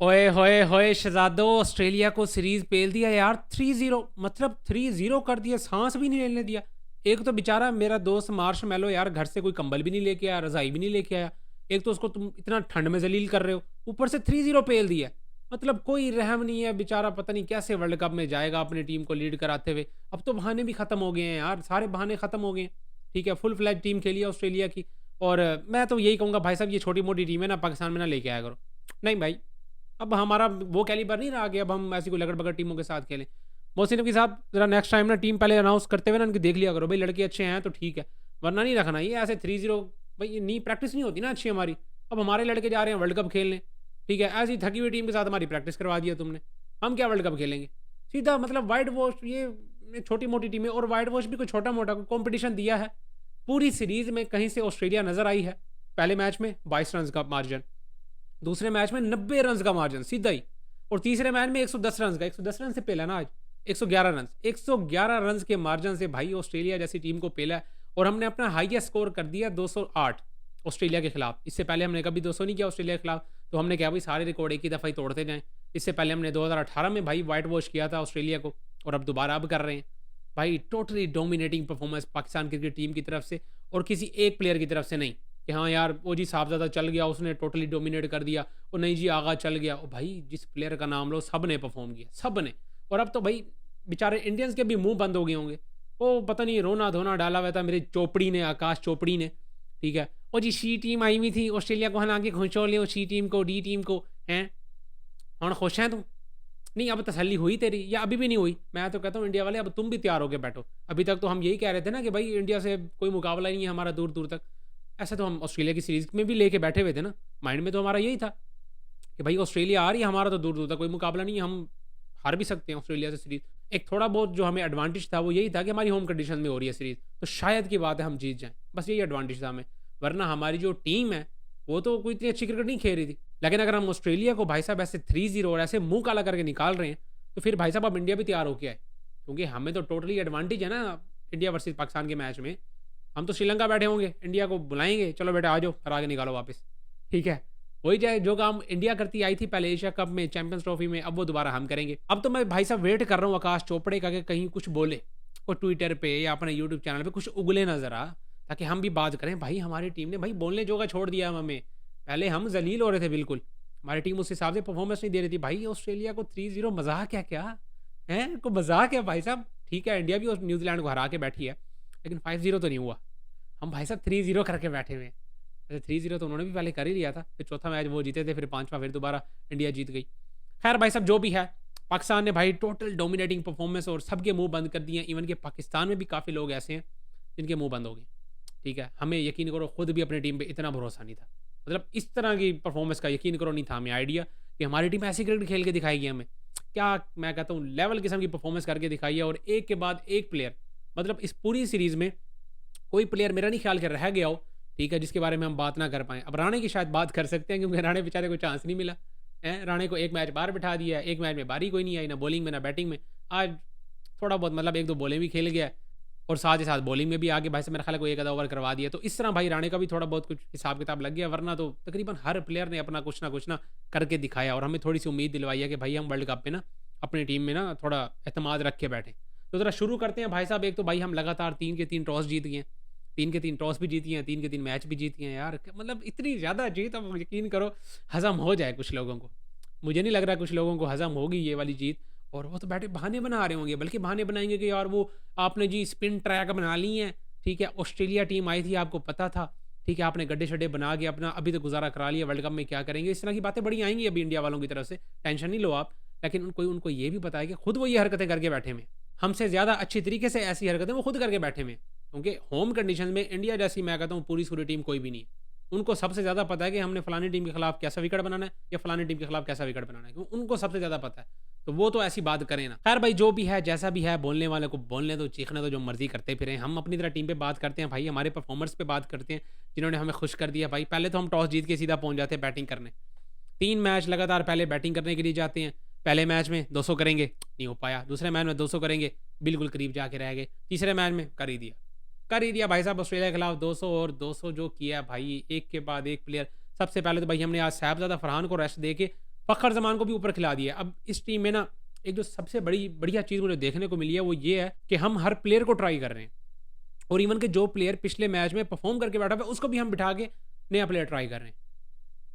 ओए होए होए शहजादो, ऑस्ट्रेलिया को सीरीज पेल दिया यार 3-0। मतलब 3-0 कर दिया, सांस भी नहीं लेने दिया। एक तो बेचारा मेरा दोस्त मार्श मेलो यार घर से कोई कंबल भी नहीं लेके आया, रजाई भी नहीं लेके आया। एक तो उसको तुम इतना ठंड में जलील कर रहे हो, ऊपर से 3-0 पेल दिया। मतलब कोई रहम नहीं है बेचारा, पता नहीं कैसे वर्ल्ड कप में जाएगा अपनी टीम को लीड कराते हुए। अब तो बहाने भी खत्म हो गए हैं यार, सारे बहाने खत्म हो गए हैं। ठीक है, फुल फ्लैज टीम खेली है ऑस्ट्रेलिया की। और मैं तो यही कहूंगा भाई साहब, ये छोटी मोटी टीम है ना, पाकिस्तान में ना लेके आया करो। नहीं भाई, अब हमारा वो कैलिबर नहीं रहा कि अब हम ऐसी कोई लगड़ बगड़ टीमों के साथ खेलें। मोहसिन नबी साहब जरा नेक्स्ट टाइम ना टीम पहले अनाउंस करते हुए ना इनकी देख लिया करो, भाई लड़के अच्छे हैं तो ठीक है, वरना नहीं रखना ये ऐसे 3-0। भाई ये नहीं, प्रैक्टिस नहीं होती ना अच्छी हमारी। अब हमारे लड़के जा रहे हैं वर्ल्ड कप खेलने, ठीक है, ऐसी थकी हुई टीम के साथ हमारी प्रैक्टिस करवा दिया तुमने। हम क्या वर्ल्ड कप खेलेंगे? सीधा मतलब वाइट वॉश, ये छोटी मोटी टीमें, और वाइट वॉश भी कोई छोटा मोटा कोई कॉम्पिटिशन दिया है? पूरी सीरीज में कहीं से ऑस्ट्रेलिया नजर आई है? पहले मैच में 22 रन का मार्जिन, दूसरे मैच में 90 रन का मार्जिन सीधा ही, और तीसरे मैच में 110 रन का, 110 रन से पेला ना आज, 111 रन, 111 रन के मार्जिन से भाई ऑस्ट्रेलिया जैसी टीम को पेला। और हमने अपना हाईएस्ट स्कोर कर दिया 208 ऑस्ट्रेलिया के खिलाफ। इससे पहले हमने कभी 200 नहीं किया ऑस्ट्रेलिया के खिलाफ, तो हमने क्या भाई सारे रिकॉर्ड एक ही दफ़ा ही तोड़ते जाएं। इससे पहले हमने 2018 में भाई वाइट वॉश किया था ऑस्ट्रेलिया को, और अब दोबारा अब कर रहे हैं। भाई totally dominating performance Pakistan cricket team की तरफ से, और किसी एक प्लेयर की तरफ से नहीं कि हाँ यार वो जी साहबजादा चल गया उसने टोटली डोमिनेट कर दिया, और नहीं जी आगा चल गया। और भाई जिस प्लेयर का नाम लो सब ने परफॉर्म किया, सब ने। और अब तो भाई बेचारे इंडियंस के भी मुंह बंद हो गए होंगे। वो पता नहीं रोना धोना डाला हुआ था मेरे चोपड़ी ने, आकाश चोपड़ी ने, ठीक है। और जी सी टीम आई हुई थी ऑस्ट्रेलिया को हला के खुशो ले, सी टीम को डी टीम को हैं, और खुश हैं तुम? नहीं, अब तसल्ली हुई तेरी या अभी भी नहीं हुई? मैं तो कहता हूँ इंडिया वाले अब तुम भी तैयार होके बैठो। अभी तक तो हम यही कह रहे थे ना कि भाई इंडिया से कोई मुकाबला ही नहीं है हमारा दूर दूर तक। ऐसा तो हम ऑस्ट्रेलिया की सीरीज में भी लेके बैठे हुए थे ना, माइंड में तो हमारा यही था कि भाई ऑस्ट्रेलिया आ रही है, हमारा तो दूर दूर तक कोई मुकाबला नहीं है, हम हार भी सकते हैं ऑस्ट्रेलिया से सीरीज। एक थोड़ा बहुत जो हमें एडवांटेज था वो यही था कि हमारी होम कंडीशन में हो रही है सीरीज, तो शायद की बात है हम जीत जाएं, बस यही एडवांटेज था हमें। वरना हमारी जो टीम है वो तो कोई इतनी अच्छी क्रिकेट नहीं खेल रही थी। लेकिन अगर हम ऑस्ट्रेलिया को भाई साहब ऐसे 3-0 और ऐसे मुंह काला करके निकाल रहे हैं, तो फिर भाई साहब अब इंडिया भी तैयार होके आए, क्योंकि हमें तो टोटली एडवांटेज है ना इंडिया वर्सेस पाकिस्तान के मैच में। हम तो श्रीलंका बैठे होंगे, इंडिया को बुलाएंगे, चलो बेटा आ जाओ, फिर आगे निकालो वापस, ठीक है। वही चाहे जो काम इंडिया करती आई थी पहले एशिया कप में, चैंपियंस ट्रॉफी में, अब वो दोबारा हम करेंगे। अब तो मैं भाई साहब वेट कर रहा हूँ आकाश चोपड़े का कि कहीं कुछ बोले, वो ट्विटर पे या अपने यूट्यूब चैनल पे कुछ उगले नजर आ, ताकि हम भी बात करें। भाई हमारी टीम ने भाई बोलने जोगा छोड़ दिया हमें। पहले हम जलील हो रहे थे बिल्कुल, हमारी टीम उस हिसाब से परफॉर्मेंस नहीं दे रही थी। भाई ऑस्ट्रेलिया को 3-0 मजाक है क्या? है को मजाक है भाई साहब? ठीक है इंडिया भी न्यूजीलैंड को हरा के बैठी है, लेकिन 5-0 तो नहीं हुआ। हम भाई साहब 3-0 करके बैठे हुए हैं। वैसे 3-0 तो उन्होंने भी पहले कर ही लिया था, फिर चौथा मैच वो जीते थे, फिर पांचवा फिर दोबारा इंडिया जीत गई। खैर भाई साहब जो भी है, पाकिस्तान ने भाई टोटल डोमिनेटिंग परफॉर्मेंस और सबके मुंह बंद कर दिए। इवन के पाकिस्तान में भी काफ़ी लोग ऐसे हैं जिनके मुंह बंद हो गए, ठीक है। हमें यकीन करो खुद भी अपनी टीम पे इतना भरोसा नहीं था, मतलब इस तरह की परफॉर्मेंस का यकीन करो नहीं था हमें आइडिया कि हमारी टीम ऐसी क्रिकेट खेल के दिखाएगी हमें। क्या मैं कहता हूँ लेवल किस्म की परफॉर्मेंस करके दिखाई है, और एक के बाद एक प्लेयर, मतलब इस पूरी सीरीज में कोई प्लेयर मेरा नहीं ख्याल कर रह गया हो, ठीक है, जिसके बारे में हम बात ना कर पाएँ। अब राणे की शायद बात कर सकते हैं, क्योंकि राणे बेचारे को चांस नहीं मिला है। राणे को एक मैच बाहर बिठा दिया, एक मैच में बारी कोई नहीं आई, ना बॉलिंग में ना बैटिंग में। आज थोड़ा बहुत मतलब एक दो बॉलिंग भी खेल गया, और साथ ही साथ बॉलिंग में भी आगे भाई से मेरा ख्याल है कोई एक आधा ओवर करवा दिया। तो इस तरह भाई राणे का भी थोड़ा बहुत कुछ हिसाब किताब लग गया, वरना तो तकरीबन हर प्लेयर ने अपना कुछ ना करके दिखाया, और हमें थोड़ी सी उम्मीद दिलवाई है कि भाई हम वर्ल्ड कप पे ना अपनी टीम में ना थोड़ा एतमाद रख के बैठे। तो ज़रा शुरू करते हैं भाई साहब। एक तो भाई हम लगातार 3 के 3 टॉस जीत गए हैं, 3 के 3 टॉस भी जीती हैं, 3 के 3 मैच भी जीती हैं यार। मतलब इतनी ज़्यादा जीत, अब यकीन करो हज़म हो जाए कुछ लोगों को। मुझे नहीं लग रहा कुछ लोगों को हज़म होगी ये वाली जीत, और वो तो बैठे बहाने बना रहे होंगे, बल्कि बहाने बनाएंगे कि यार वो आपने जी स्पिन ट्रैक बना ली हैं, ठीक है, ऑस्ट्रेलिया टीम आई थी आपको पता था, ठीक है, आपने गड्ढे शड्डे बना के अपना अभी तो गुजारा करा लिया, वर्ल्ड कप में क्या करेंगे? इस तरह की बातें बड़ी आएंगी अभी इंडिया वालों की तरफ से, टेंशन नहीं लो आप। लेकिन उनको उनको ये भी पता है कि खुद वो ये हरकतें करके बैठे हुए, हमसे ज़्यादा अच्छी तरीके से ऐसी हरकतें वो खुद करके बैठे हुए, क्योंकि होम कंडीशन में इंडिया जैसी मैं कहता हूँ पूरी टीम कोई भी नहीं है। उनको सबसे ज़्यादा पता है कि हमने फलानी टीम के खिलाफ कैसा विकेट बनाना है, या फलानी टीम के खिलाफ कैसा विकेट बनाना है, क्योंकि उनको सबसे ज़्यादा पता है। तो वो तो ऐसी बात करें ना। खैर भाई जो भी है जैसा भी है, बोलने वाले को बोलने दो, चीखने दो, जो मर्जी करते फिरें। हम अपनी तरह टीम पे बात करते हैं भाई, हमारे परफॉर्मर्स पे बात करते हैं जिन्होंने हमें खुश कर दिया। भाई पहले तो हम टॉस जीत के सीधा पहुंच जाते हैं बैटिंग करने, 3 मैच लगातार पहले बैटिंग करने के लिए जाते हैं। पहले मैच में 200 करेंगे, नहीं हो पाया। दूसरे मैच में 200 करेंगे, बिल्कुल करीब जाके रह गए। तीसरे मैच में कर ही दिया भाई साहब ऑस्ट्रेलिया के खिलाफ 200, और 200 जो किया भाई एक के बाद एक प्लेयर। सबसे पहले तो भाई हमने आज साहबजादा फरहान को रेस्ट दे के फ़खर ज़मान को भी ऊपर खिला दिया। अब इस टीम में ना एक जो सबसे बढ़िया चीज़ मुझे देखने को मिली है वो ये है कि हम हर प्लेयर को ट्राई कर रहे हैं, और इवन के जो प्लेयर पिछले मैच में परफॉर्म करके बैठा हुआ है उसको भी हम बिठा के नया प्लेयर ट्राई कर रहे हैं।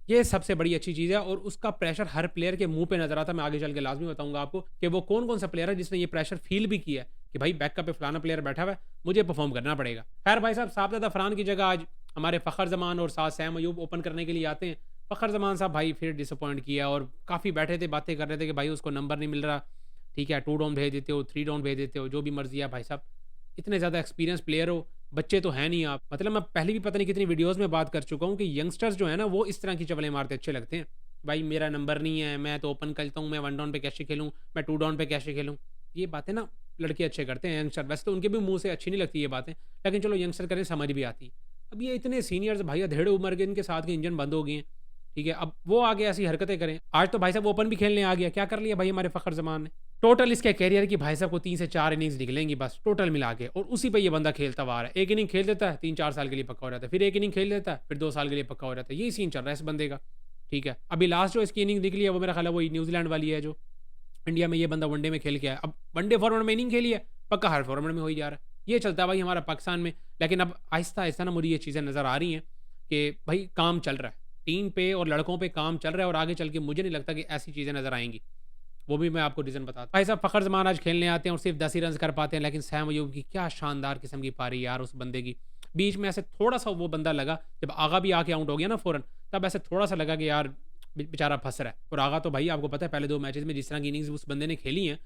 ये सबसे बड़ी अच्छी चीज़ है, और उसका प्रेशर हर प्लेयर के मुंह पे नजर आता है। मैं आगे चल के लाजमी बताऊंगा आपको कि वो कौन कौन सा प्लेयर है जिसने ये प्रेशर फील भी किया है कि भाई बैकअप पे फलाना प्लेयर बैठा हुआ है, मुझे परफॉर्म करना पड़ेगा। खैर भाई साहब, साहबजादा फरहान की जगह आज हमारे फ़खर ज़मान और साथ सैम अयूब ओपन करने के लिए आते हैं। फ़खर ज़मान साहब भाई फिर डिसअपॉइंट किया, और काफ़ी बैठे थे, बातें कर रहे थे कि भाई उसको नंबर नहीं मिल रहा, ठीक है 2 डाउन भेज देते हो, 3 डाउन भेज देते हो, जो भी मर्जी है। भाई साहब इतने ज़्यादा एक्सपीरियंस प्लेयर हो, बच्चे तो हैं नहीं आप। मतलब मैं पहले भी पता नहीं कितनी वीडियोस में बात कर चुका हूँ कि यंगस्टर्स जो है ना वो इस तरह की चवलें मारते अच्छे लगते हैं। भाई मेरा नंबर नहीं है, मैं तो ओपन करता हूँ, मैं 1 डाउन पे कैसे खेलूँ, मैं 2 डाउन पे कैसे खेलूँ। ये बातें ना लड़के अच्छे करते हैं, यंगस्टर। वैसे तो उनके भी मुंह से अच्छी नहीं लगती ये बातें, लेकिन चलो यंगस्टर करें समझ भी आती। अब ये इतने सीनियर्स भाई अधेड़ उम्र के, इनके साथ के इंजन बंद हो गए हैं, ठीक है। अब वो आगे ऐसी हरकतें करें। आज तो भाई साहब ओपन भी खेलने आ गया, क्या कर लिया भाई हमारे फ़खर ज़मान ने। टोटल इसके कैरियर की भाई साहब को 3 से 4 इनिंग्स निकलेंगी बस टोटल मिला के, और उसी पे ये बंदा खेलता हुआ आ रहा है। एक इनिंग खेल देता है 3-4 साल के लिए पक्का हो जाता है, फिर एक इनिंग खेल देता है, फिर 2 साल के लिए पक्का हो जाता है। यही सीन चल रहा है इस बंदे का, ठीक है। अभी लास्ट जो इसकी इनिंग निकली है वो मेरा ख्याल है वही न्यूजीलैंड वाली है, जो इंडिया में ये बंदा वनडे में खेल के आया। अब वनडे फॉर्मेट में इनिंग खेली है, पक्का हर फॉर्मेट में हो ही जा रहा है। ये चलता है भाई हमारा पाकिस्तान में। लेकिन अब आहिस्ता आहिस्ता ना मुझे ये चीज़ें नज़र आ रही हैं कि भाई काम चल रहा है टीम पे, और लड़कों पे काम चल रहा है, और आगे चल के मुझे नहीं लगता कि ऐसी चीज़ें नज़र आएंगी। वो भी मैं आपको रीज़न बताता हूँ। भाई साहब फ़खर ज़मान आज खेलने आते हैं और सिर्फ 10 ही रन कर पाते हैं, लेकिन सैम अयूब की क्या शानदार किस्म की पारी यार उस बंदे की। बीच में ऐसे थोड़ा सा वो बंदा लगा, जब आगा भी आके आउट हो गया ना फ़ौरन, तब ऐसे थोड़ा सा लगा कि यार बेचारा फंस रहा है। और आगा तो भाई आपको पता है पहले 2 मैचेस में जिस तरह की इनिंग्स उस बंदे ने खेली हैं,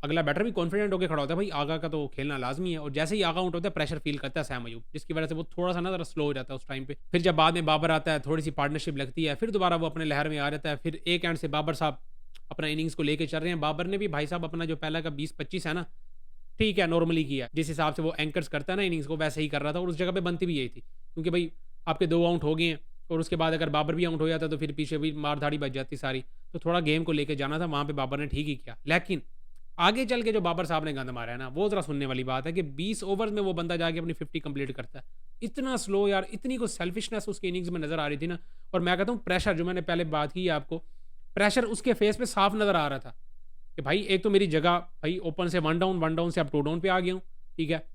अगला बैटर भी कॉन्फिडेंट होकर खड़ा होता है। भाई आगा का तो खेलना लाजमी है, और जैसे ही आगा आउट होता है प्रेशर फील करता है सैम अयूब, जिसकी वजह से वो थोड़ा सा ना ज़रा स्लो हो जाता है उस टाइम पे। फिर जब बाद में बाबर आता है, थोड़ी सी पार्टनरशिप लगती है, फिर दोबारा वो अपने लहर में आ जाता है। फिर एक एंड से बाबर साहब अपना इनिंग्स को लेके चल रहे हैं। बाबर ने भी भाई साहब अपना जो पहला का 20-25 है ना, ठीक है नॉर्मली किया, जिस हिसाब से वो एंकर्स करता है ना इनिंग्स को, वैसे ही कर रहा था, और उस जगह पे बनती भी यही थी। क्योंकि भाई आपके 2 आउट हो गए हैं, और उसके बाद अगर बाबर भी आउट हो जाता तो फिर पीछे भी मार धाड़ी बच जाती सारी। तो थोड़ा गेम को लेके जाना था, वहाँ पे बाबर ने ठीक ही किया। लेकिन आगे चल के जो बाबर साहब ने गंद मारा है ना, वो ज़रा सुनने वाली बात है कि 20 ओवर में वो बंदा जाके अपनी 50 कंप्लीट करता है। इतना स्लो यार, इतनी को सेल्फिशनेस उसकी इनिंग्स में नज़र आ रही थी ना। और मैं कहता हूँ प्रेशर, जो मैंने पहले बात की है आपको, प्रेशर उसके फेस पे साफ नज़र आ रहा था कि भाई एक तो मेरी जगह भाई ओपन से 1 डाउन, 1 डाउन से अब 2 डाउन पे आ गया हूँ, ठीक है।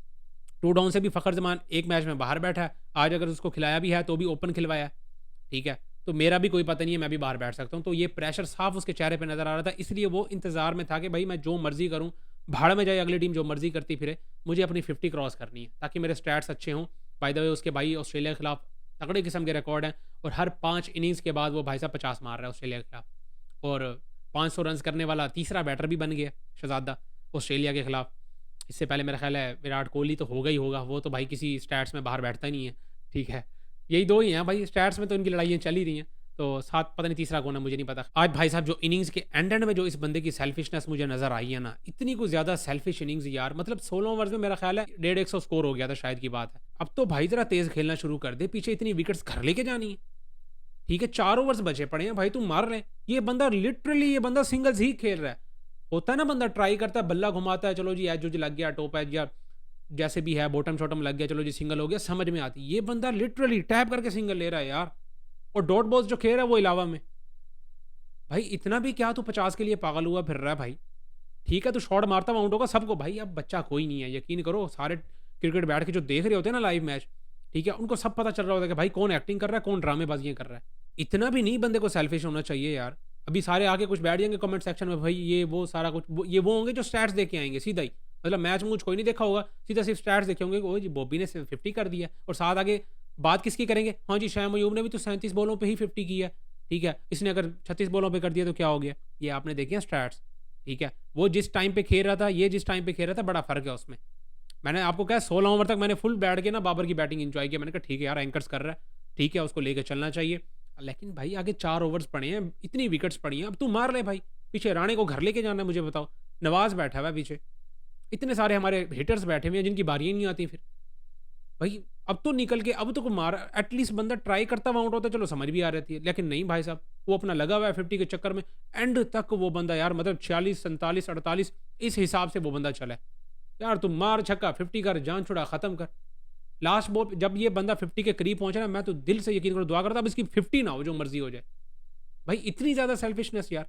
2 डाउन से भी फ़खर ज़मान एक मैच में बाहर बैठा है, आज अगर उसको खिलाया भी है तो भी ओपन खिलवाया है, ठीक है। तो मेरा भी कोई पता नहीं है, मैं भी बाहर बैठ सकता हूँ। तो ये प्रेशर साफ उसके चेहरे पे नज़र आ रहा था, इसलिए वो इंतज़ार में था कि भाई मैं जो मर्ज़ी करूँ, भाड़ में जाए अगली टीम जो मर्ज़ी करती फिरे, मुझे अपनी 50 क्रॉस करनी है ताकि मेरे स्टैट्स अच्छे हों। बाय द वे उसके भाई ऑस्ट्रेलिया के खिलाफ तगड़े किस्म के रिकॉर्ड हैं, और हर 5 इनिंग्स के बाद वो भाई साहब 50 मार रहा है ऑस्ट्रेलिया के खिलाफ, और 500 रन करने वाला तीसरा बैटर भी बन गया शहजादा ऑस्ट्रेलिया के खिलाफ। इससे पहले मेरा ख्याल है विराट कोहली तो होगा ही होगा, वो तो भाई किसी स्टैट्स में बाहर बैठता ही नहीं है, ठीक है। यही 2 ही हैं भाई, स्टैट्स में तो इनकी लड़ाइयाँ चल ही रही हैं। तो साथ पता नहीं तीसरा कौन है, मुझे नहीं पता। आज भाई साहब जो इनिंग्स के एंड में जो इस बंदे की सेल्फिशनेस मुझे नजर आई है ना, इतनी कुछ ज्यादा सेल्फिश इनिंग्स यार। मतलब 16 ओवर्स में मेरा ख्याल है 150 स्कोर हो गया था शायद की बात है। अब तो भाई जरा तेज खेलना शुरू कर दे, पीछे इतनी विकेट्स घर लेके जानी है, ठीक है। 4 ओवर्स बचे पड़े हैं भाई, तुम मार रहे हैं। ये बंदा लिटरली, ये बंदा सिंगल्स ही खेल रहा है। होता है ना बंदा ट्राई करता है, बल्ला घुमाता है, चलो जी एज जो लग गया, टॉप एज या जैसे भी है बॉटम शॉटम लग गया, चलो जी सिंगल हो गया, समझ में आती। ये बंदा लिटरली टैप करके सिंगल ले रहा है यार, और डॉट बॉल्स जो खेल रहा है वो अलावा में। भाई इतना भी क्या तू 50 के लिए पागल हुआ फिर रहा है भाई, ठीक है तू शॉट मारता आउट होगा सबको। भाई अब बच्चा कोई नहीं है, यकीन करो सारे क्रिकेट बैठ के जो देख रहे होते हैं ना लाइव मैच, ठीक है, उनको सब पता चल रहा होता है कि भाई कौन एक्टिंग कर रहा है, कौन ड्रामेबाजियां कर रहा है। इतना भी नहीं बंदे को सेल्फिश होना चाहिए यार। अभी सारे आके कुछ बैठ जाएंगे कमेंट सेक्शन में, भाई ये वो सारा कुछ ये वो होंगे जो स्टैट्स देके आएंगे सीधा ही। मतलब मैच मुझ कोई नहीं देखा होगा, सीधा सिर्फ स्टैट्स देखे होंगे, ओ जी बॉबी ने 50 कर दिया, और साथ आगे बात किसकी करेंगे, हाँ जी शैम अयूब ने भी तो 37 बॉलों पे ही 50 किया, ठीक है, इसने अगर 36 बॉलों पे कर दिया तो क्या हो गया। ये आपने देखे स्टैट्स, ठीक है। वो जिस टाइम पे खेल रहा था, ये जिस टाइम पे खेल रहा था, बड़ा फर्क है उसमें। मैंने आपको कहा 16 ओवर तक मैंने फुल बैठ के ना बाबर की बैटिंग एंजॉय किया। मैंने कहा ठीक है यार एंकर्स कर रहा है, ठीक है उसको लेकर चलना चाहिए। लेकिन भाई आगे 4 ओवर्स पड़े हैं, इतनी विकेट्स पड़ी हैं, अब तू मार ले भाई। पीछे राणे को घर लेके जाना है, मुझे बताओ। नवाज बैठा हुआ है पीछे, इतने सारे हमारे हिटर्स बैठे हुए हैं जिनकी बारियां नहीं आती। फिर भाई अब तो निकल के अब तो को मार, एटलीस्ट बंदा ट्राई करता हुआ आउट होता, चलो समझ भी आ रही है। लेकिन नहीं भाई साहब, वो अपना लगा हुआ है 50 के चक्कर में, एंड तक वो बंदा यार, मतलब 46 47 48 इस हिसाब से वो बंदा चला है यार। तुम मार छक्का 50 कर, जान छुड़ा, खत्म कर। लास्ट बॉल जब ये बंदा 50 के करीब पहुंचा ना, मैं तो दिल से यकीन करो दुआ करता अब इसकी 50 ना हो, जो मर्जी हो जाए। भाई इतनी ज़्यादा सेल्फिशनेस यार।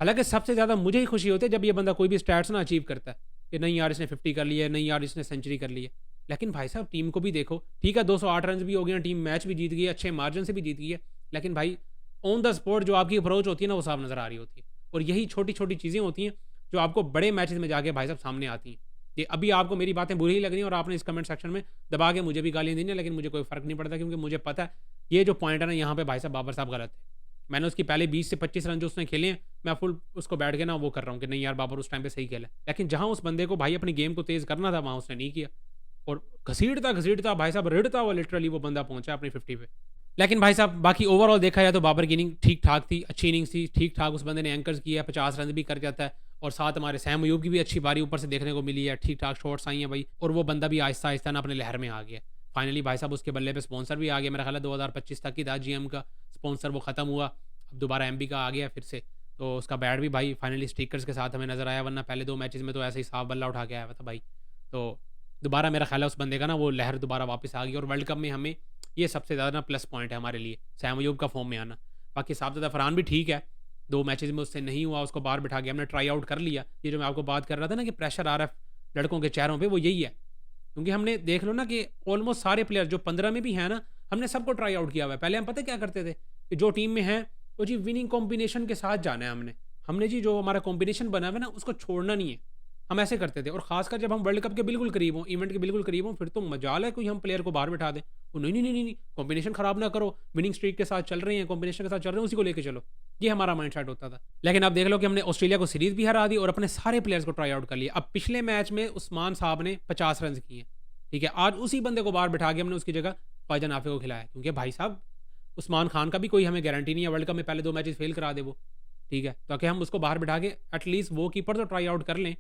हालांकि सबसे ज़्यादा मुझे ही खुशी होती है जब ये बंदा कोई भी स्टैट्स ना अचीव करता है कि नहीं यार इसने 50 कर लिया है, नहीं यार इसने सेंचुरी कर ली है। लेकिन भाई साहब टीम को भी देखो, ठीक है 208 रन भी हो गए, टीम मैच भी जीत गई है, अच्छे मार्जिन से भी जीत गई है, लेकिन भाई ऑन द स्पॉट जो आपकी अप्रोच होती है ना वो साफ नज़र आ रही होती है। और यही छोटी छोटी चीज़ें होती हैं जो आपको बड़े मैचेस में जाके भाई साहब सामने आती हैं। ये अभी आपको मेरी बातें बुरी ही लग रही हैं और आपने इस कमेंट सेक्शन में दबा के मुझे भी गालियाँ दी हैं, लेकिन मुझे कोई फ़र्क नहीं पड़ता क्योंकि मुझे पता है ये जो पॉइंट है ना यहाँ पे भाई साहब बाबर साहब गलत है। मैंने उसकी पहले 20 से 25 रन जो उसने खेले हैं, मैं फुल उसको बैठ के ना वो कर रहा हूँ कि नहीं यार बाबर उस टाइम पे सही खेला, लेकिन जहाँ उस बंदे को भाई अपनी गेम को तेज़ करना था वहाँ उसने नहीं किया। और घसीटता घसीटता भाई साहब रिड़ता हुआ लिटरली वो बंदा पहुंचा अपनी 50 पे। लेकिन भाई साहब बाकी ओवरऑल देखा जाए तो बाबर की इनिंग ठीक ठाक थी, अच्छी इनिंग्स थी, ठीक ठाक उस बंदे ने एंकर्स किया, 50 रन भी कर जाता है। और साथ हमारे सैम अयूब की भी अच्छी बारी ऊपर से देखने को मिली है, ठीक ठाक शॉट्स आई हैं भाई, और वो बंदा भी आहिस्ता आहिस्ता ना अपने लहर में आ गया। फाइनली भाई साहब उसके बल्ले पे स्पॉन्सर भी आ गया, मेरा ख्याल है 2025 तक की था जीएम का स्पॉन्सर, वो खत्म हुआ, अब दोबारा एमबी का आ गया फिर से। तो उसका बैट भी भाई फाइनली स्टिकर्स के साथ हमें नजर आया, वरना पहले 2 मैचेस में तो ऐसे ही साफ बल्ला उठा के आया हुआ था भाई। तो दोबारा मेरा ख्याल है उस बंदे का ना वो लहर दोबारा वापस आ गई, और वर्ल्ड कप में हमें ये सबसे ज़्यादा ना प्लस पॉइंट है हमारे लिए, सैम अयूब का फॉर्म में आना। बाकी साबज़दा फरहान भी ठीक है, 2 मैचेस में उससे नहीं हुआ, उसको बाहर बिठा के हमने ट्राई आउट कर लिया। ये जो मैं आपको बात कर रहा था ना कि प्रेशर आ रहा है लड़कों के चेहरों पे, वो यही है। क्योंकि हमने देख लो ना कि ऑलमोस्ट सारे प्लेयर जो 15 में भी हैं ना, हमने सबको ट्राई आउट किया हुआ है। पहले हम पता क्या करते थे कि जो टीम में है वो जी विनिंग कॉम्बिनेशन के साथ जाना है हमने जी जो हमारा कॉम्बिनेशन बना हुआ है ना उसको छोड़ना नहीं है, हम ऐसे करते थे। और खासकर जब हम वर्ल्ड कप के बिल्कुल करीब हों, इवेंट के बिल्कुल करीब हों, फिर तो मजाल है कोई हम प्लेयर को बाहर बिठा दें। वो नहीं नहीं नहीं नहीं कॉम्बिनेशन खराब ना करो, विनिंग स्ट्रीक के साथ चल रहे हैं, कॉम्बिनेशन के साथ चल रहे हैं, उसी को लेके चलो, ये हमारा माइंड सेट होता था। लेकिन अब देख लो कि हमने ऑस्ट्रेलिया को सीरीज भी हरा दी और अपने सारे प्लेयर्स को ट्राई आउट कर लिया। अब पिछले मैच में उस्मान साहब ने 50 रन किए, ठीक है, आज उसी बंदे को बाहर बिठा के हमने उसकी जगह ख्वाजा नाफे को खिलाया, क्योंकि भाई साहब उस्मान खान का भी कोई हमें गारंटी नहीं है वर्ल्ड कप में पहले 2 मैचेस फेल करा दे वो, ठीक है, ताकि हम उसको बाहर बिठा के एटलीस्ट वो कीपर तो ट्राई आउट कर लें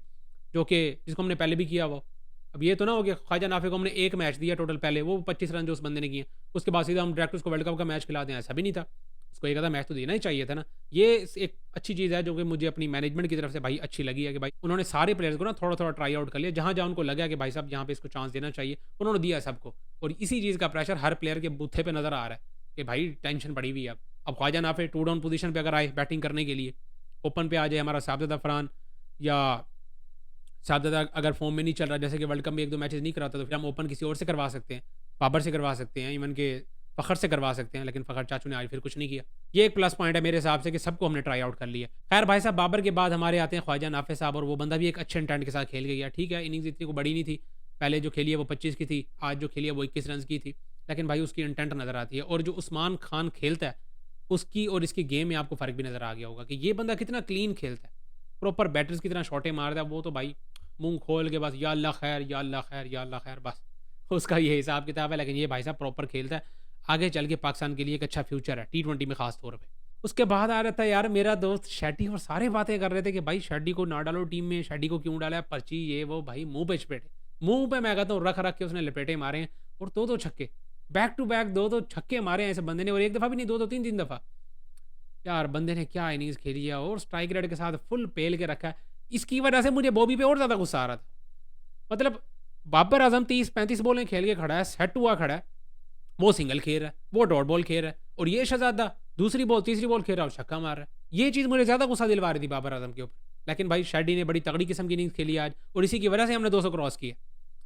जो कि जिसको हमने पहले भी किया वो। अब ये तो ना हो गया ख्वाजा नाफे को हमने 1 मैच दिया टोटल पहले, वो 25 रन जो उस बंदे ने किए, उसके बाद सीधा हम डायरेक्ट उसको वर्ल्ड कप का मैच खिला दें, ऐसा भी नहीं था। उसको एक आधा मैच तो देना ही चाहिए था ना। ये एक अच्छी चीज़ है जो कि मुझे अपनी मैनेजमेंट की तरफ से भाई अच्छी लगी है कि भाई उन्होंने सारे प्लेयर्स को ना थोड़ा थोड़ा ट्राई आउट कर लिया, जहाँ जहाँ उनको लगा कि भाई साहब यहाँ पे इसको चांस देना चाहिए उन्होंने दिया सबको। और इसी चीज़ का प्रेशर हर प्लेयर के बूथे पे नज़र आ रहा है कि भाई टेंशन पड़ी हुई है। अब ख्वाजा नाफे 2 डाउन पोजीशन पे अगर आए बैटिंग करने के लिए, ओपन पे आ जाए हमारा साबज़दा फरहान, या साबज़दा अगर फॉर्म में नहीं चल रहा, जैसे कि वर्ल्ड कप में 1-2 मैचेस नहीं कराता, तो फिर हम ओपन किसी और से करवा सकते हैं, बाबर से करवा सकते हैं, इवन के फ़खर से करवा सकते हैं, लेकिन फ़खर चाचू ने आज फिर कुछ नहीं किया। ये एक प्लस पॉइंट है मेरे हिसाब से कि सबको हमने ट्राई आउट कर लिया। खैर भाई साहब बाबर के बाद हमारे आते हैं ख्वाजा नाफे साहब, और वो बंदा भी एक अच्छे इंटेंट के साथ खेल गया। ठीक है इनिंग्स इतनी को बड़ी नहीं थी, पहले जो खेली है वो 25 की थी, आज जो खेली है वो 21 रन की थी, लेकिन भाई उसकी इंटेंट नज़र आती है। और जो उस्मान खान खेलता है उसकी और इसकी गेम में आपको फ़र्क भी नज़र आ गया होगा कि ये बंदा कितना क्लीन खेलता है, प्रॉपर बैटर्स की तरह शॉटें मारता है वो, तो भाई मुंह खोल के बस या अल्लाह खैर या अल्लाह खैर या अल्लाह खैर, बस उसका ये हिसाब किताब है। लेकिन ये भाई साहब प्रॉपर खेलता है, आगे चल के पाकिस्तान के लिए एक अच्छा फ्यूचर है T20 में खास तौर पे। उसके बाद आ रहा था यार मेरा दोस्त शेट्टी, और सारे बातें कर रहे थे कि भाई शेट्टी को ना डालो टीम में, शेट्टी को क्यों डाला है, पर्ची ये वो, भाई मुंह पे चपेटे, मुंह पे मैं कहता हूँ रख रख के उसने लपेटे मारे हैं। और 2-2 छक्के बैक टू बैक, 2-2 छक्के मारे हैं ऐसे बंदे ने, और एक दफ़ा भी नहीं 2-2 3-3 दफ़ा। यार बंदे ने क्या इनिंग्स खेली है, और स्ट्राइक रेट के साथ फुल पेल के रखा है। इसकी वजह से मुझे बॉबी पे और ज़्यादा गुस्सा आ रहा था। मतलब बाबर आजम 30-35 बॉलें खेल के खड़ा है, सेट हुआ खड़ा है, वो सिंगल खेल रहा है, वो डॉट बॉल खेल रहा है, और ये शहजादा दूसरी बॉल तीसरी बॉल खेल रहा है और छक्का मार रहा है। ये चीज़ मुझे ज़्यादा गुस्सा दिलवा रही थी बाबर आजम के ऊपर। लेकिन भाई शेट्टी ने बड़ी तगड़ी किस्म की इनिंग्स खेली आज, और इसी की वजह से हमने 200 क्रॉस किया।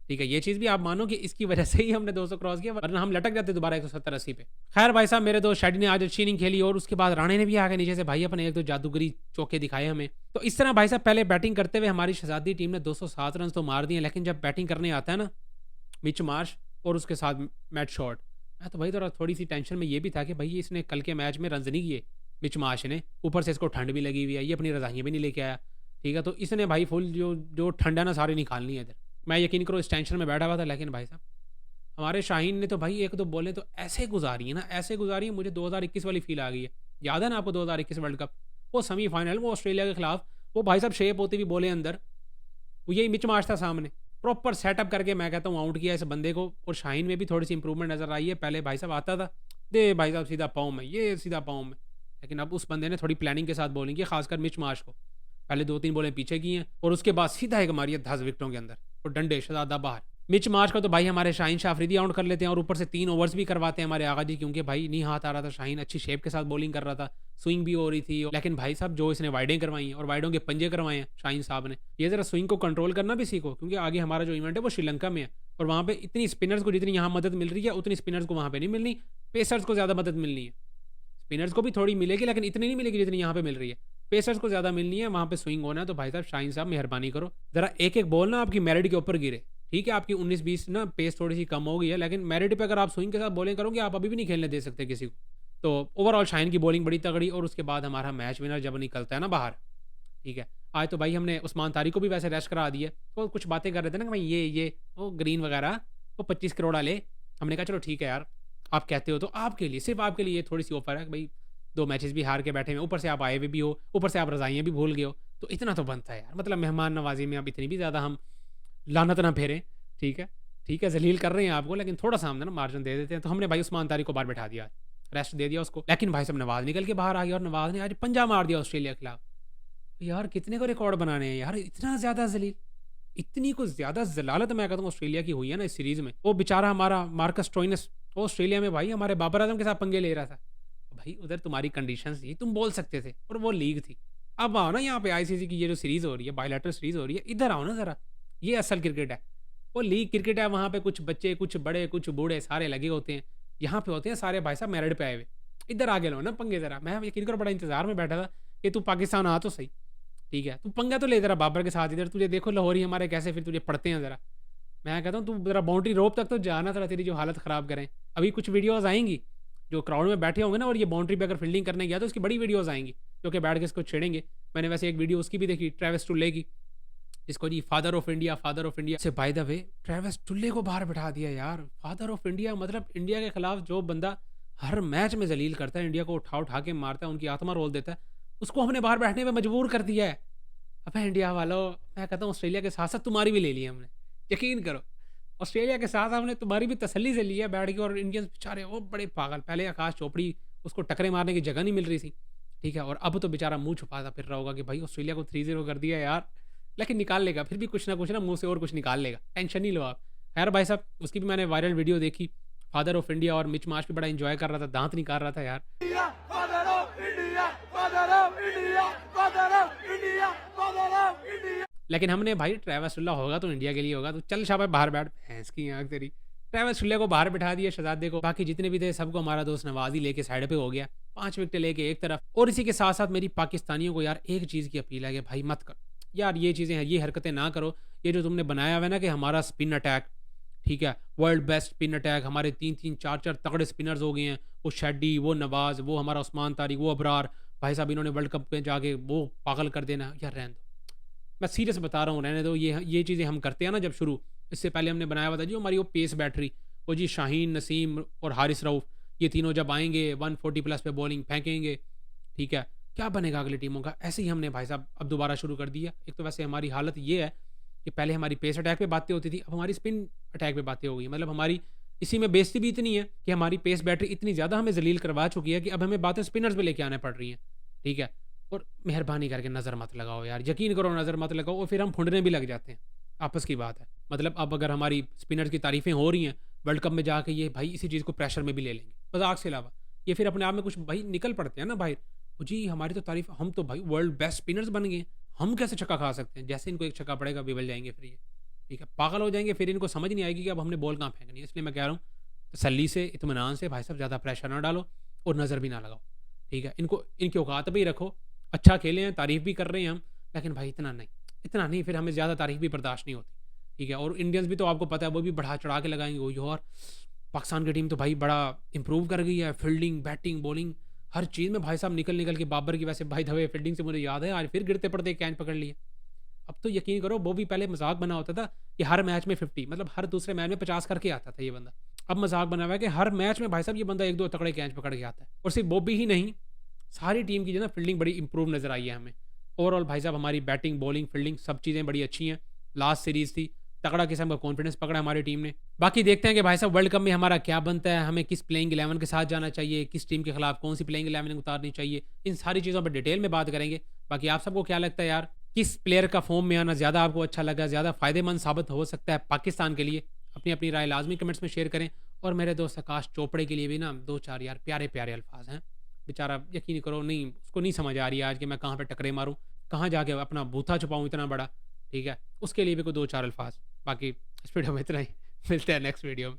ठीक है ये चीज़ भी आप मानो कि इसकी वजह से ही हमने 200 क्रॉस किया, वरना हम लटक जाते दोबारा 170-80 पे। खैर भाई साहब मेरे दोस्त शेट्टी ने आज अच्छी इनिंग खेली, और उसके बाद राणे ने भी आके नीचे से भाई अपने 1-2 जादूगरी चौके दिखाए हमें। तो इस तरह भाई साहब पहले बैटिंग करते हुए हमारी शहजादी टीम ने 207 रन तो मार दिए, लेकिन जब बैटिंग करने आता है ना मिच मार्श और उसके साथ मैट शॉट, मैं तो भाई थोड़ी सी टेंशन में ये भी था कि भाई इसने कल के मैच में रन नहीं किए मिच मार्श ने, ऊपर से इसको ठंड भी लगी हुई है, ये अपनी रजाइयाँ भी नहीं लेके आया। ठीक है तो इसने भाई फुल जो जो ठंड है ना सारी निकालनी है इधर। मैं यकीन करो इस टेंशन में बैठा हुआ था, लेकिन भाई साहब हमारे शाहीन ने तो भाई 1-2 बॉलें तो ऐसे गुजारी है ना, ऐसे गुजारी है, मुझे 2021 वाली फील आ गई है। याद है ना आपको 2021 वर्ल्ड कप, वो सेमीफाइनल वो ऑस्ट्रेलिया के खिलाफ, वो भाई साहब शेप होती हुई बॉलें अंदर, वो यही मिच मार्श था सामने, प्रॉपर सेटअप करके मैं कहता हूँ आउट किया इस बंदे को। और शाहीन में भी थोड़ी सी इंप्रूवमेंट नजर आई है, पहले भाई साहब आता था दे भाई साहब सीधा पाँव में, ये सीधा पाँव में, लेकिन अब उस बंदे ने थोड़ी प्लानिंग के साथ बॉलिंग की, खासकर मिच मार्श को पहले 2-3 बॉलें पीछे की हैं, और उसके बाद सीधा एक मारी है 10 विकेटों के अंदर, और डंडे शहजादा बाहर। मिच मार्च का तो भाई हमारे शाहीन शाह अफरीदी आउट कर लेते हैं और ऊपर से 3 ओवर्स भी करवाते हैं हमारे आगा जी, क्योंकि भाई नहीं हाथ आ रहा था, शाहीन अच्छी शेप के साथ बॉलिंग कर रहा था, स्विंग भी हो रही थी। लेकिन भाई साहब जो इसने वाइडें करवाई हैं और वाइडों के पंजे करवाए हैं शाहीन साहब ने, ये ज़रा स्विंग को कंट्रोल करना भी सीखो, क्योंकि आगे हमारा जो इवेंट है वो श्रीलंका में है और वहाँ पे इतनी स्पिनर्स को जितनी यहाँ मदद मिल रही है उतनी स्पिनर्स को वहाँ पे नहीं मिलनी, पेसर्स को ज़्यादा मदद मिलनी है। स्पिनर्स को भी थोड़ी मिलेगी लेकिन इतनी नहीं मिलेगी जितनी यहाँ पे मिल रही है, पेसर्स को ज़्यादा मिलनी है, वहाँ पे स्विंग होना है। तो भाई साहब शाहीन साहब मेहरबानी करो, ज़रा एक एक बॉल ना आपकी मेरिट के ऊपर गिरे। ठीक है आपकी 19-20 ना पेस थोड़ी सी कम हो गई है, लेकिन मेरिट पे अगर आप स्विंग के साथ बॉलिंग करोगे आप अभी भी नहीं खेलने दे सकते किसी को। तो ओवरऑल शाहीन की बॉलिंग बड़ी तगड़ी और उसके बाद हमारा मैच विनर जब निकलता है ना बाहर, ठीक है। आज तो भाई हमने उस्मान तारिक को भी वैसे रेस्ट करा दी है, तो कुछ बातें कर रहे थे ना कि भाई ये वो ग्रीन वगैरह वो 25 करोड़ वाले, हमने कहा चलो ठीक है यार आप कहते हो तो आपके लिए, सिर्फ आपके लिए थोड़ी सी ऑफर है कि भाई 2 मैचेस भी हार के बैठे हुए, ऊपर से आप आए हुए भी हो, ऊपर से आप रजाइयाँ भी भूल गए हो, तो इतना तो बनता है यार, मतलब मेहमान नवाजी में अब इतनी भी ज़्यादा हम लानत ना फेरें। ठीक है, ठीक है, जलील कर रहे हैं आपको, लेकिन थोड़ा सा हमने ना मार्जिन दे देते हैं। तो हमने भाई उस्मान तारिक को बाहर बैठा दिया, रेस्ट दे दिया उसको, लेकिन भाई साहब नवाज निकल के बाहर आ गया और नवाज ने आज पंजा मार दिया ऑस्ट्रेलिया के खिलाफ। यार कितने को रिकॉर्ड बनाने हैं यार, इतना ज़्यादा जलील, इतनी कुछ ज़्यादा जलालत मैं कहता हूँ ऑस्ट्रेलिया की हुई है ना इस सीरीज़ में। वो बेचारा हमारा मार्कस स्टोइनिस ऑस्ट्रेलिया में भाई हमारे बाबर आजम के साथ पंगे ले रहा था। भाई उधर तुम्हारी कंडीशंस थी, तुम बोल सकते थे, और वो लीग थी। अब आओ ना यहाँ पे आईसीसी की ये जो सीरीज़ हो रही है, बायलैटरल सीरीज़ हो रही है, इधर आओ ना ज़रा, ये असल क्रिकेट है। वो लीग क्रिकेट है, वहाँ पे कुछ बच्चे कुछ बड़े कुछ बूढ़े सारे लगे होते हैं, यहाँ पे होते हैं सारे भाई साहब मेरिट पे आए हुए। इधर आगे लो ना पंगे ज़रा, मैं यकीन करो बड़ा इंतजार में बैठा था कि तू पाकिस्तान आ तो सही, ठीक है, तू पंगा तो ले ज़रा बाबर के साथ, इधर तुझे देखो लाहौरी हमारे कैसे फिर तुझे पढ़ते हैं ज़रा। मैं कहता हूँ तू ज़रा बाउंड्री रोप तक तो जाना, ज़रा तेरी जो हालत ख़राब करें। अभी कुछ वीडियोज़ आएंगी जो क्राउड में बैठे होंगे ना, और ये बाउंड्री पे अगर फील्डिंग करने गया तो उसकी बड़ी वीडियोज़ आएंगी जो कि बैठ के इसको छेड़ेंगे। मैंने वैसे एक वीडियो उसकी भी देखी, ट्रेविस टुल्ले की, इसको जी फादर ऑफ इंडिया से बाय द वे ट्रेविस टुल्ले को बाहर बैठा दिया यार। फादर ऑफ इंडिया मतलब इंडिया के खिलाफ जो बंदा हर मैच में जलील करता है, इंडिया को उठा उठा के मारता है, उनकी आत्मा रोल देता है, उसको हमने बाहर बैठने पे मजबूर कर दिया है। अब इंडिया वालों, मैं कहता हूँ ऑस्ट्रेलिया के साथ साथ तुम्हारी भी ले ली हमने, यकीन करो ऑस्ट्रेलिया के साथ हमने तुम्हारी भी तसल्ली से लिया बैठ के। और इंडियंस बेचारे वो बड़े पागल, पहले आकाश चोपड़ी उसको टकरे मारने की जगह नहीं मिल रही थी, ठीक है, और अब तो बेचारा मुंह छुपाता फिर रहा होगा कि भाई ऑस्ट्रेलिया को 3-0 कर दिया यार, लेकिन निकाल लेगा फिर भी कुछ ना मुंह से और कुछ निकाल लेगा, टेंशन नहीं लो आप। खैर भाई साहब उसकी भी मैंने वायरल वीडियो देखी, फादर ऑफ इंडिया और मिच मार्श भी बड़ा इंजॉय कर रहा था, दांत निकाल रहा था यार। लेकिन हमने भाई ट्रेविस टुल्ला होगा तो इंडिया के लिए होगा, तो चल शाबाश बाहर बैठ, भैंस की आंख तेरी। ट्रेविस टुल्ले को बाहर बिठा दिया, शहजादे को, बाकी जितने भी थे सबको हमारा दोस्त नवाज ही लेके साइड पे हो गया, 5 विकेट लेके एक तरफ। और इसी के साथ साथ मेरी पाकिस्तानियों को यार एक चीज़ की अपील है कि भाई मत कर यार ये चीज़ें हैं, ये हरकतें ना करो। ये जो तुमने बनाया हुआ है ना कि हमारा स्पिन अटैक, ठीक है, वर्ल्ड बेस्ट स्पिन अटैक, हमारे 3-3 4-4 तगड़े स्पिनर्स हो गए हैं, वो शेड्डी, वो नवाज, वो हमारा उस्मान तारिक, वो अबरार, भाई साहब इन्होंने वर्ल्ड कप में जाके वो पागल कर देना यार, रहने दो, मैं सीरियस बता रहा हूँ, रहने दो। ये चीज़ें हम करते हैं ना जब शुरू, इससे पहले हमने बनाया हुआ था जी हमारी वो पेस बैटरी, वो जी शाहीन, नसीम और हारिस रऊफ, ये तीनों जब आएंगे 140+ पे बॉलिंग फेंकेंगे, ठीक है, क्या बनेगा अगली टीमों का। ऐसे ही हमने भाई साहब अब दोबारा शुरू कर दिया। एक तो वैसे हमारी हालत ये है कि पहले हमारी पेस अटैक पे बातें होती थी, अब हमारी स्पिन अटैक पे बातें हो गई। मतलब हमारी इसी में बेइज्जती भी इतनी है कि हमारी पेस बैटरी इतनी ज़्यादा हमें जलील करवा चुकी है कि अब हमें बातें स्पिनर्स पे लेके आने पड़ रही हैं, ठीक है। और मेहरबानी करके नज़र मत लगाओ यार, यकीन करो नज़र मत लगाओ, और फिर हम फुंडने भी लग जाते हैं, आपस की बात है। मतलब अब अगर हमारी स्पिनर्स की तारीफ़ें हो रही हैं वर्ल्ड कप में जाके, ये भाई इसी चीज़ को प्रेशर में भी ले लेंगे मजाक से अलावा, ये फिर अपने आप में कुछ भाई निकल पड़ते हैं ना भाई, जी हमारी तो तारीफ, हम तो भाई वर्ल्ड बेस्ट स्पिनर्स बन गए, हम कैसे छक्का खा सकते हैं। जैसे इनको एक छक्का पड़ेगा बिगड़ जाएंगे फिर ये, ठीक है, पागल हो जाएंगे, फिर इनको समझ नहीं आएगी कि अब हमने बॉल कहाँ फेंकनी है। इसलिए मैं कह रहा हूँ तसल्ली से, इत्मीनान से भाई साहब, ज़्यादा प्रेशर ना डालो और नज़र भी ना लगाओ, ठीक है। इनको इनकी औकात भी रखो, अच्छा खेले हैं, तारीफ़ भी कर रहे हैं हम, लेकिन भाई इतना नहीं, फिर हमें ज़्यादा तारीफ़ भी बर्दाश्त नहीं होती, ठीक है। और इंडियंस भी तो आपको पता है वो भी बढ़ा चढ़ा के लगाएंगे, वो और पाकिस्तान की टीम तो भाई बड़ा इंप्रूव कर गई है, फील्डिंग, बैटिंग, बॉलिंग, हर चीज़ में भाई साहब निकल के बाबर की वैसे भाई धवे फील्डिंग से मुझे याद है आज फिर गिरते पड़ते कैच पकड़ लिए। अब तो यकीन करो वो भी पहले मजाक बना होता था कि हर मैच में 50, मतलब हर दूसरे मैच में 50 करके आता था ये बंदा। अब मजाक बना हुआ है कि हर मैच में भाई साहब ये बंदा 1-2 तगड़े कैच पकड़ के आता है। और सिर्फ वो भी ही नहीं, सारी टीम की जो ना फील्डिंग बड़ी इंप्रूव नजर आई है हमें। ओवरऑल भाई साहब हमारी बैटिंग, बॉलिंग, फील्डिंग सब चीज़ें बड़ी अच्छी हैं। लास्ट सीरीज़ थी, तगड़ा किस्म का कॉन्फिडेंस पकड़ा हमारी टीम ने। बाकी देखते हैं कि भाई साहब वर्ल्ड कप में हमारा क्या बनता है, हमें किस प्लेइंग 11 के साथ जाना चाहिए, किस टीम के खिलाफ कौन सी प्लेइंग 11 उतारनी चाहिए, इन सारी चीज़ों पर डिटेल में बात करेंगे। बाकी आप सबको क्या लगता है यार, किस प्लेयर का फॉर्म में आना ज़्यादा आपको अच्छा लगा, ज़्यादा फ़ायदेमंद साबित हो सकता है पाकिस्तान के लिए, अपनी अपनी राय लाजमी कमेंट्स में शेयर करें। और मेरे दोस्त आकाश चोपड़े के लिए भी ना 2-4 यार प्यारे प्यारे अल्फाज हैं। बेचारा यकीन करो नहीं, उसको नहीं समझ आ रही है आज कि मैं कहाँ पे टकरे मारूँ, कहाँ जाके अपना बूथा छुपाऊँ इतना बड़ा। ठीक है, उसके लिए भी कोई 2-4 अल्फाज। बाकी इस वीडियो में इतना ही, मिलते हैं नेक्स्ट वीडियो में।